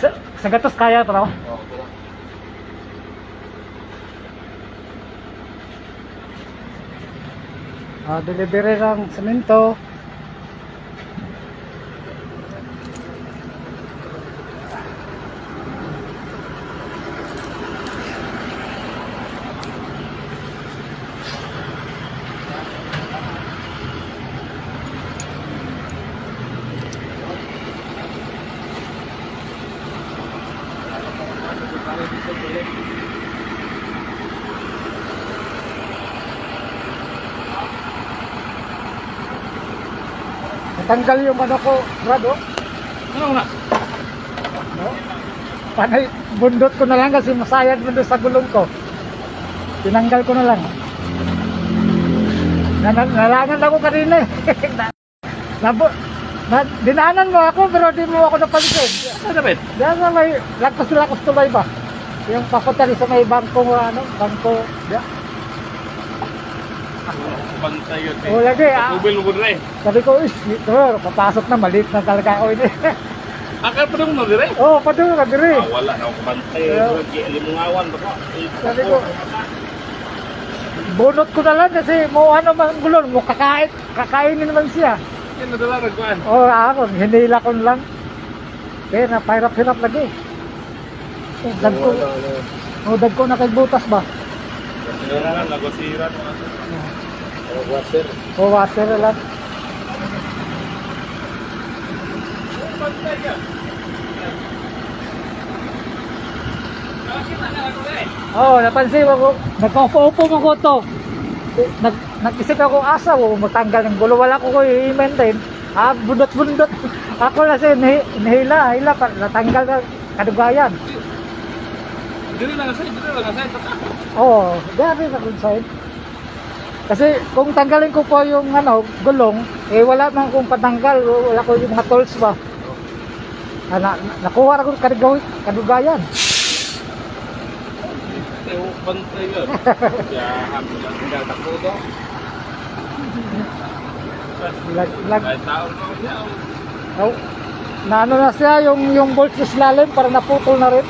Sa gatos kaya ito, no? Oo, tara. Delivery ng semento. Natanggal yung ano ko, Brad, oh. Ano na? No? Panay, bundot ko na lang kasi masayad mo doon sa gulong ko. Tinanggal ko na lang. Nalangan ako kanina eh. Dinaanan mo ako pero di mo ako napalitin. Ano dapat? Diyan na may lakos tulay ba? Yung papunta rin sa may bangko, bangko. Diyan. Bantay yun. O lagi, Ubil mo rin. sabi ko, ito, papasok na, maliit na talaga ako ini. Akal pa nung nari rin? Oo, padung ka diri. Wala na ako kabantay. Limungawan ba ko? Sabi ko, bunot ko na lang kasi mo ano man gulon, mo kakainin naman siya. Yan nadala nagkuhan. Oo, ako, hinila ko na lang. Kaya napahirap-hirap lagi. Dag ko na kay butas ba? Nasira na, nagwasira na. Washer. O, water na lang. Bantay ka. Nakakita na ako eh. Oo, napansin mo ko, nagkaupo-upo mo ko to. Nag-isip ako asa ko, matanggal ng gulo. Wala ko i-maintain. Bundot-bundot. Ako kasi nahila, natanggal na kadugayan. Dili lang asay. Oo, dari na kung side. Kasi kung tanggalin ko po yung gulong, eh wala man kung patanggal, wala ko yung mga tools ba. Nakuha na ko kadugayan. Bantay yun. Kaya hapon lang tinggal takbo to. Kahit taon ko niya. Naano na siya yung bolts sa ilalim para naputol na rin.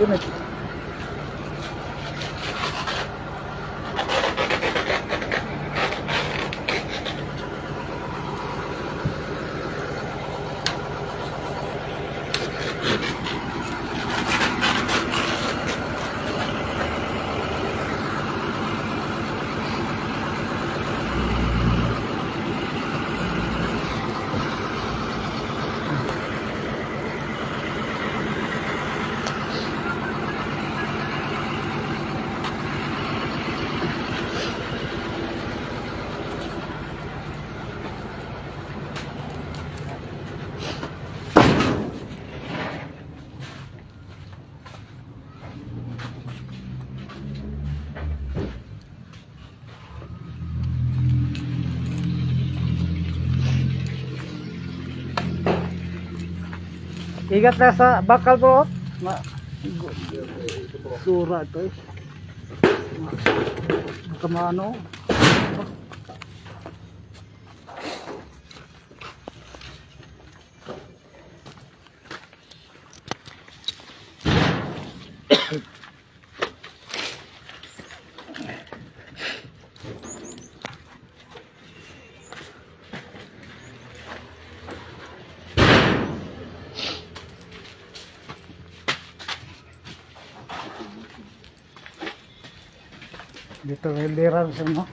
Yun eh. Ingat na sa bakal bro. Sura ito eh. Kamano. Dito may liran siya, no?